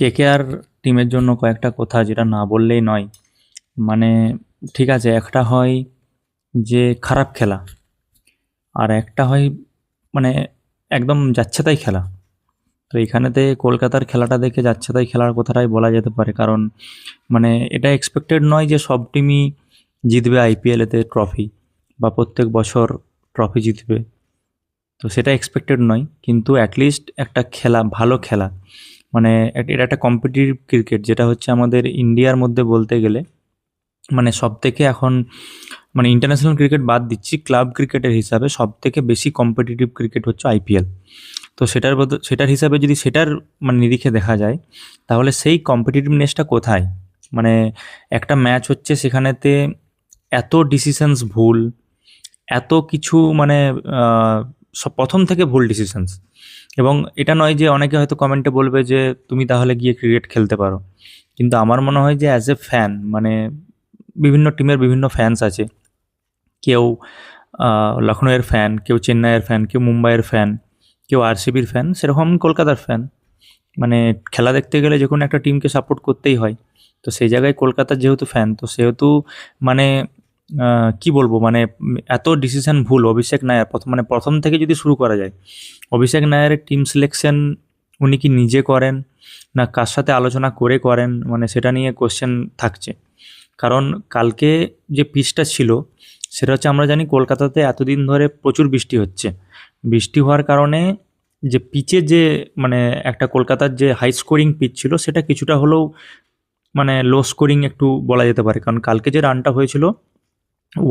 KKR টিমের জন্য কয়েকটা কথা যেটা না বললেই নয়। মানে ঠিক আছে, একটা হয় যে খারাপ খেলা, আর একটা হয় মানে একদম যাচ্ছে তাই খেলা। তো এখানেতে কলকাতার খেলাটা দেখে যাচ্ছে তাই খেলার কথাটাই বলা যেতে পারে, কারণ মানে এটা এক্সপেক্টেড নয় যে সব টিমই জিতবে আইপিএলেতে ট্রফি বা প্রত্যেক বছর ট্রফি জিতবে। তো সেটা এক্সপেক্টেড নয়, কিন্তু অ্যাটলিস্ট একটা খেলা, ভালো খেলা, মানে এটা একটা কম্পিটিটিভ ক্রিকেট, যেটা হচ্ছে আমাদের ইন্ডিয়ার মধ্যে বলতে গেলে মানে সবথেকে এখন, মানে ইন্টারন্যাশনাল ক্রিকেট বাদ দিচ্ছি, ক্লাব ক্রিকেটের হিসাবে সবথেকে বেশি কম্পিটিটিভ ক্রিকেট হচ্ছে আইপিএল। তো সেটার হিসাবে যদি সেটার মানে নিরিখে দেখা যায়, তাহলে সেই কম্পিটিটিভনেসটা কোথায়? মানে একটা ম্যাচ হচ্ছে, সেখানেতে এত ডিসিশনস ভুল, এত কিছু মানে আহ, সব প্রথম থেকে ভুল ডিসিশনস। এবং এটা নয় যে, অনেকে হয়তো কমেন্টে বলবে যে তুমি তাহলে গিয়ে ক্রিকেট খেলতে পারো, কিন্তু আমার মনে হয় যে অ্যাজ এ ফ্যান, মানে বিভিন্ন টিমের বিভিন্ন ফ্যান্স আছে। কেউ লখনৌয়ের ফ্যান, কেউ চেন্নাইয়ের ফ্যান, কেউ মুম্বাইয়ের ফ্যান, কেউ আরসিবির ফ্যান, সেরকম কলকাতার ফ্যান। মানে খেলা দেখতে গেলে যে কোনো একটা টিমকে সাপোর্ট করতেই হয়। তো সেই জায়গায় কলকাতার যেহেতু ফ্যান, তো সেহেতু মানে কি বলবো, মানে এত ডিসিশন ভুল অভিষেক নায়ার প্রথম থেকে যদি শুরু করা যায়, অভিষেক নায়ারের টিম সিলেকশন উনি কি নিজে করেন না কার সাথে আলোচনা করে করেন, মানে সেটা নিয়ে কোশ্চেন থাকছে। কারণ কালকে যে পিচটা ছিল, সেটা হচ্ছে, আমরা জানি কলকাতাতে এতদিন ধরে প্রচুর বৃষ্টি হচ্ছে। বৃষ্টি হওয়ার কারণে যে পিচে যে মানে একটা কলকাতার যে হাই স্কোরিং পিচ ছিল, সেটা কিছুটা হলেও মানে লো স্কোরিং একটু বলা যেতে পারে। কারণ কালকে যে রানটা হয়েছিল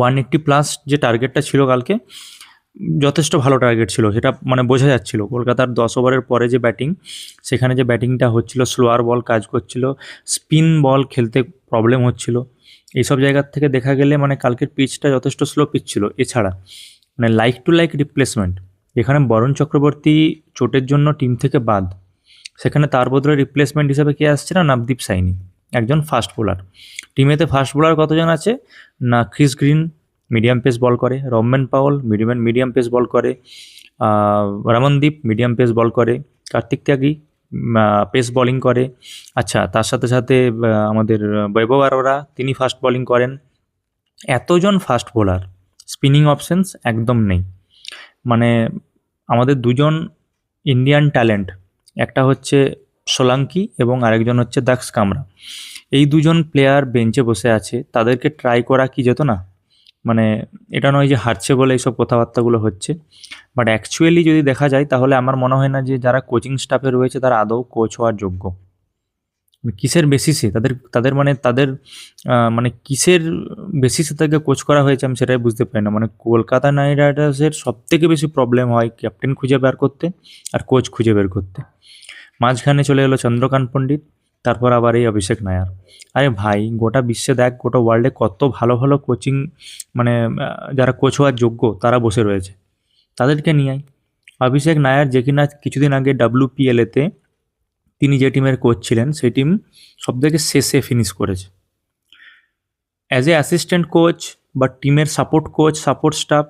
180+ যে টার্গেটটা ছিল কালকে, যথেষ্ট ভালো টার্গেট ছিল, সেটা মানে বোঝা যাচ্ছিল। কলকাতার 10 ওভারের পরে যে ব্যাটিং, সেখানে যে ব্যাটিংটা হচ্ছিল, স্লোয়ার বল কাজ করছিল, স্পিন বল খেলতে প্রবলেম হচ্ছিল। এইসব জায়গার থেকে দেখা গেলে মানে কালকের পিচটা যথেষ্ট স্লো পিচ ছিল। এছাড়া মানে লাইক টু লাইক রিপ্লেসমেন্ট, যেখানে বরুণ চক্রবর্তী চোটের জন্য টিম থেকে বাদ, সেখানে তার বদলে রিপ্লেসমেন্ট হিসেবে কে আসছে না, নবদীপ সাইনি, একজন ফাস্ট বোলার। টিমেতে ফাস্ট বোলার কতজন আছে না, ক্রিস গ্রিন মিডিয়াম পেস বল করে, রমন পাওয়েল মিডিয়াম পেস বল করে, রমনদীপ মিডিয়াম পেস বল করে, কার্তিক ত্যাগী পেস বোলিং করে। আচ্ছা, তার সাথে সাথে আমাদের বৈভব আরোরা, তিনি ফাস্ট বোলিং করেন। এতজন ফাস্ট বোলার, স্পিনিং অপশনস একদম নেই। মানে আমাদের দুজন ইন্ডিয়ান ট্যালেন্ট, একটা হচ্ছে সোলাঙ্কি এবং আরেকজন হচ্ছে দাক্স কামরা। এই দুজন প্লেয়ার বেঞ্চে বসে আছে, তাদেরকে ট্রাই করা কি যেত না? মানে এটা নয় যে হারছে বলে এইসব কথাবার্তাগুলো হচ্ছে, বাট অ্যাকচুয়ালি যদি দেখা যায়, তাহলে আমার মনে হয় না যে যারা কোচিং স্টাফে রয়েছে তারা আদৌ কোচ হওয়ার যোগ্য। কিসের বেসিসে তাদের তাদের মানে তাদের মানে কিসের বেসিসে তাদেরকে কোচ করা হয়েছে, আমি সেটাই বুঝতে পারি না। মানে কলকাতা নাইট রাইডার্সের সব থেকে বেশি প্রবলেম হয় ক্যাপ্টেন খুঁজে বের করতে আর কোচ খুঁজে বের করতে। মাঝখানে চলে এলো চন্দ্রকান্ত পণ্ডিত, তারপর আবার এই অভিষেক নায়ার। আরে ভাই, গোটা বিশ্বে দেখ, গোটা ওয়ার্ল্ডে কত ভালো ভালো কোচিং, মানে যারা কোচ হওয়ার যোগ্য তারা বসে রয়েছে, তাদেরকে নিয়ে আয়। অভিষেক নায়ার যে কিনা কিছুদিন আগে ডাব্লিউপিএলেতে তিনি যে টিমের কোচ ছিলেন, সেই টিম সবথেকে শেষে ফিনিশ করেছে। অ্যাজ এ অ্যাসিস্ট্যান্ট কোচ বা টিমের সাপোর্ট কোচ, সাপোর্ট স্টাফ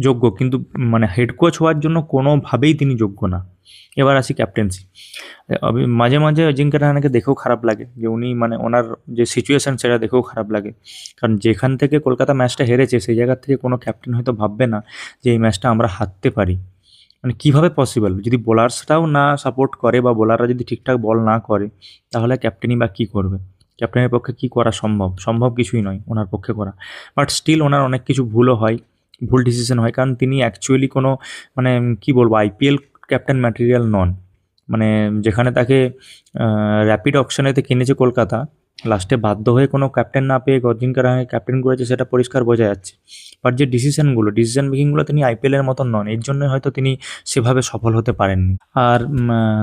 যোগ্য, কিন্তু মানে হেড কোচ হওয়ার জন্য কোনোভাবেই তিনি যোগ্য না। এবার আসি ক্যাপ্টেন্সি। মাঝে মাঝে অজিঙ্ক্য রাহানেকে দেখেও খারাপ লাগে যে উনি মানে ওনার যে সিচুয়েশান, সেটা দেখেও খারাপ লাগে। কারণ যেখান থেকে কলকাতা ম্যাচটা হেরেছে, সেই জায়গার থেকে কোনো ক্যাপ্টেন হয়তো ভাববে না যে এই ম্যাচটা আমরা হারতে পারি। মানে কীভাবে পসিবল, যদি বোলার্সটাও না সাপোর্ট করে বা বোলাররা যদি ঠিকঠাক বল না করে, তাহলে ক্যাপ্টেনই বা কী করবে? ক্যাপ্টেনের পক্ষে কী করা সম্ভব? সম্ভব কিছুই নয় ওনার পক্ষে করা। বাট স্টিল ওনার অনেক কিছু ভুলও হয়, ভুল ডিসিশন হয়, কারণ তিনি অ্যাকচুয়ালি কোনো মানে কি বলবো, আইপিএল ক্যাপ্টেন ম্যাটেরিয়াল নন। মানে যেখানে তাকে র্যাপিড অকশনেতে কিনেছে কলকাতা, লাস্টে বাধ্য হয়ে কোনো ক্যাপ্টেন না পেয়ে অজিঙ্ক্য রাহানে ক্যাপ্টেন করেছে, সেটা পরিষ্কার বোঝা যাচ্ছে। বাট যে ডিসিশন মেকিংগুলো তিনি আইপিএলের মতন নন, এর জন্যই হয়তো তিনি সেভাবে সফল হতে পারেননি। আর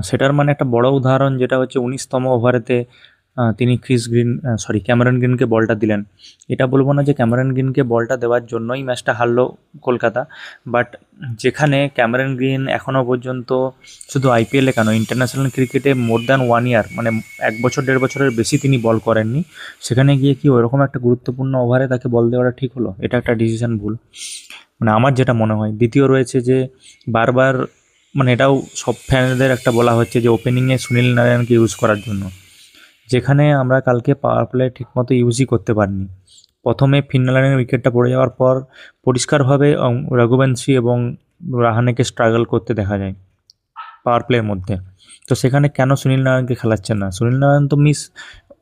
সেটার মানে একটা বড় উদাহরণ যেটা হচ্ছে 19তম ওভারেতে তিনি ক্যামেরন গ্রিনকে বলটা দিলেন। এটা বলবো না যে ক্যামেরন গ্রিনকে বলটা দেওয়ার জন্যই ম্যাচটা হারলো কলকাতা, বাট যেখানে ক্যামেরন গ্রিন এখনও পর্যন্ত শুধু আইপিএলে কেন, ইন্টারন্যাশনাল ক্রিকেটে মোর দ্যান 1 ইয়ার, মানে 1 বছর 1.5 বছরের বেশি তিনি বল করেননি, সেখানে গিয়ে কি ওরকম একটা গুরুত্বপূর্ণ ওভারে তাকে বল দেওয়াটা ঠিক হলো? এটা একটা ডিসিশন ভুল, মানে আমার যেটা মনে হয়। দ্বিতীয় রয়েছে যে বারবার মানে এটাও সব ফ্যানদের একটা বলা হচ্ছে যে ওপেনিংয়ে সুনীল নারায়ণকে ইউজ করার জন্য, যেখানে আমরা কালকে পাওয়ার প্লে ঠিকমতো ইউজই করতে পারিনি। প্রথমে ফিনল্যান্ডের উইকেটটা পড়ে যাওয়ার পর পরিষ্কারভাবে রঘুবংশী এবং রাহানেকে স্ট্রাগল করতে দেখা যায় পাওয়ার প্লের মধ্যে। তো সেখানে কেন সুনীল নারায়ণকে খেলাচ্ছেন না? সুনীল নারায়ণ তো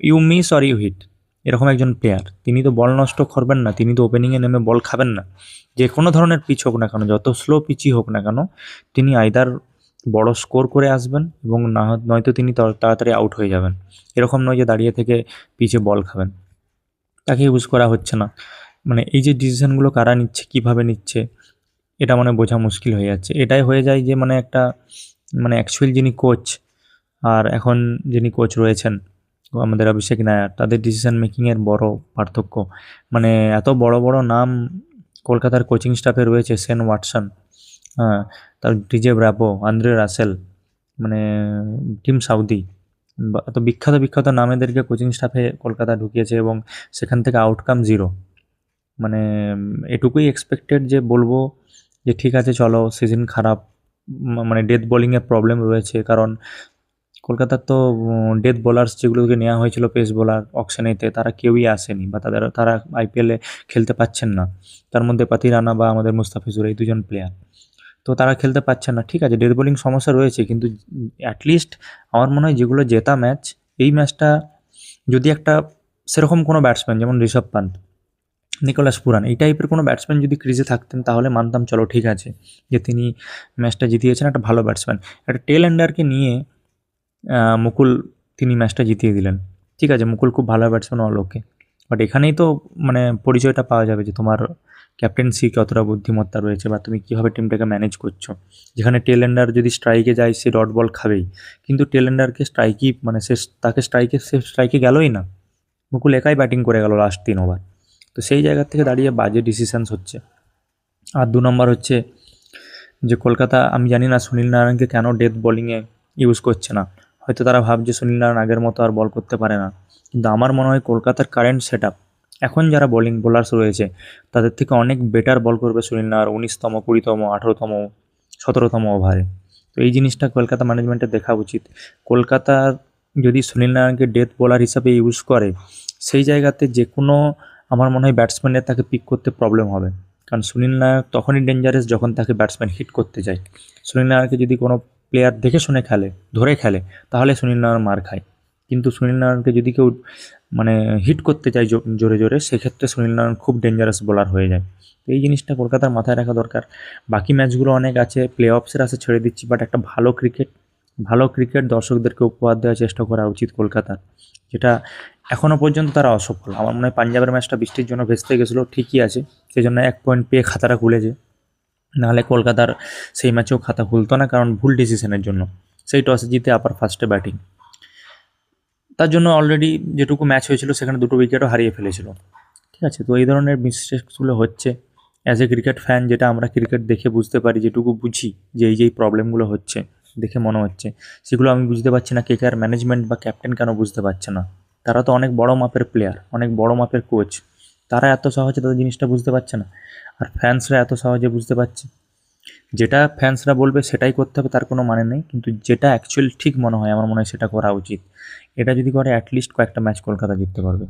you miss or you hit, এরকম একজন প্লেয়ার। তিনি তো বল নষ্ট করবেন না, তিনি তো ওপেনিংয়ে নেমে বল খাবেন না। যে কোনো ধরনের পিচ হোক না কেন, যত স্লো পিচই হোক না কেন, তিনি আইদার বড় স্কোর করে আসবেন এবং নয়তো তিনি তাড়াতাড়ি আউট হয়ে যাবেন। এরকম নয় যে দাঁড়িয়ে থেকে পিচে বল খাবেন। তাকে ইউজ করা হচ্ছে না। মানে এই যে ডিসিশনগুলো কারা নিচ্ছে, কীভাবে নিচ্ছে, এটা মানে বোঝা মুশকিল হয়ে যাচ্ছে। এটাই হয়ে যায় যে মানে একটা মানে অ্যাকচুয়াল যিনি কোচ আর এখন যিনি কোচ রয়েছেন আমাদের অভিষেক নায়ার, তাদের ডিসিশন মেকিংয়ের বড় পার্থক্য। মানে এত বড় বড় নাম কলকাতার কোচিং স্টাফে রয়েছে, শেন ওয়াটসন, হ্যাঁ, তার ডিজে ব্রাভো, আন্দ্রে রাসেল, মানে টিম সাউদি, এত বিখ্যাত বিখ্যাত নামেদেরকে কোচিং স্টাফে কলকাতা ঢুকিয়েছে এবং সেখান থেকে আউটকাম জিরো। মানে এটুকুই এক্সপেক্টেড যে বলবো যে ঠিক আছে চলো সিজন খারাপ, মানে ডেথ বোলিংয়ের প্রবলেম রয়েছে, কারণ কলকাতার তো ডেথ বোলার্স যেগুলোকে নেওয়া হয়েছিল পেস বোলার অকশনেতে, তারা কেউই আসেনি বা তারা আইপিএলে খেলতে পাচ্ছেন না। তার মধ্যে পাতি রানা বা আমাদের মুস্তাফিজুর, এই দুজন প্লেয়ার, তো তারা খেলতে পারছে না। ঠিক আছে, ডেথ বোলিং সমস্যা রয়েছে, কিন্তু অ্যাটলিস্ট আমার মনে হয় যেগুলো জেতা ম্যাচ, এই ম্যাচটা যদি একটা সেরকম কোনো ব্যাটসম্যান যেমন ঋষভ পান্ত, নিকোলাস পুরান, এই টাইপের কোনো ব্যাটসম্যান যদি ক্রিজে থাকতেন তাহলে মানতাম চলো ঠিক আছে যে তিনি ম্যাচটা জিতিয়েছেন, একটা ভালো ব্যাটসম্যান। একটা টেল এন্ডারকে নিয়ে মুকুল তিনি ম্যাচটা জিতিয়ে দিলেন। ঠিক আছে, মুকুল খুব ভালো ব্যাটসম্যান অলোকে, বাট এখানেই তো মানে পরিচয়টা পাওয়া যাবে যে তোমার ক্যাপ্টেন্সি কতটা বুদ্ধিমত্তা রয়েছে বা তুমি কীভাবে টিমটাকে ম্যানেজ করছো। যেখানে টেল এন্ডার যদি স্ট্রাইকে যায় সে ডট বল খাবেই, কিন্তু টেল এন্ডারকে স্ট্রাইকই মানে তাকে স্ট্রাইকে গেলই না, মুকুল একাই ব্যাটিং করে গেল লাস্ট 3 ওভার। তো সেই জায়গা থেকে দাঁড়িয়ে বাজে ডিসিশানস হচ্ছে। আর 2 নম্বর হচ্ছে যে কলকাতা, আমি জানি না সুনীল নারায়ণকে কেন ডেথ বোলিংয়ে ইউজ করছে না। হয়তো তারা ভাবছে সুনীল নারায়ণ আগের মতো আর বল করতে পারে না, কিন্তু আমার মনে হয় কলকাতার কারেন্ট সেট আপ, এখন যারা বোলার্স রয়েছে তাদের থেকে অনেক বেটার বল করবে সুনীল নারায়ণ 19তম, 20তম, 18তম, 17তম ওভারে। তো এই জিনিসটা কলকাতা ম্যানেজমেন্টের দেখা উচিত। কলকাতার যদি সুনীল নারায়ণকে ডেথ বোলার হিসাবে ইউজ করে, সেই জায়গাতে যে কোনো আমার মনে হয় ব্যাটসম্যানের তাকে পিক করতে প্রবলেম হবে। কারণ সুনীল নারায়ণ তখনই ডেঞ্জারাস যখন তাকে ব্যাটসম্যান হিট করতে যায়। সুনীল নারায়ণকে যদি কোনো প্লেয়ার দেখে শুনে খেলে, ধরে খেলে, তাহলে সুনীল নারায়ণ মার খায়। কিন্তু সুনীল নারায়ণকে যদি কেউ মানে হিট করতে চায় জোরে জোরে, সেক্ষেত্রে সুনীল নারায়ণ খুব ডেঞ্জারাস বোলার হয়ে যায়। তো এই জিনিসটা কলকাতার মাথায় রাখা দরকার। বাকি ম্যাচগুলো অনেক আছে, প্লে অফসের আছে ছেড়ে দিচ্ছি, বাট একটা ভালো ক্রিকেট দর্শকদেরকে উপহার দেওয়ার চেষ্টা করা উচিত কলকাতার, যেটা এখনও পর্যন্ত তারা অসফল। আমার মনে হয় পাঞ্জাবের ম্যাচটা বৃষ্টির জন্য ভেস্তে গেছিলো, ঠিকই আছে, সেই জন্য 1 পয়েন্ট পেয়ে খাতাটা খুলেছে। নাহলে কলকাতার সেই ম্যাচেও খাতা খুলতো না, কারণ ভুল ডিসিশনের জন্য। সেই টসে জিতে আবার ফার্স্টে ব্যাটিং, তার জন্য অলরেডি যেটুকু ম্যাচ হয়েছিল সেখানে 2টো উইকেটও হারিয়ে ফেলেছিল। ঠিক আছে, তো এই ধরনের মিস্টেকসগুলো হচ্ছে অ্যাজ এ ক্রিকেট ফ্যান, যেটা আমরা ক্রিকেট দেখে বুঝতে পারি, যেটুকু বুঝি যে এই প্রবলেমগুলো হচ্ছে দেখে মনে হচ্ছে, সেগুলো আমি বুঝতে পারছি না কেকেআর ম্যানেজমেন্ট বা ক্যাপ্টেন কেন বুঝতে পারছে না। তারা তো অনেক বড় মাপের প্লেয়ার, অনেক বড় মাপের কোচ, তারা এত সহজে তাদের জিনিসটা বুঝতে পারছে না, আর ফ্যান্সরা এত সহজে বুঝতে পারছে। যেটা ফ্যান্সরা বলবে সেটাই করতে হবে তার কোনো মানে নেই, কিন্তু যেটা অ্যাকচুয়ালি ঠিক মনে হয় আমার মনে হয় সেটা করা উচিত। এটা যদি করে অ্যাটলিস্ট কয়েকটা ম্যাচ কলকাতা জিততে পারবে।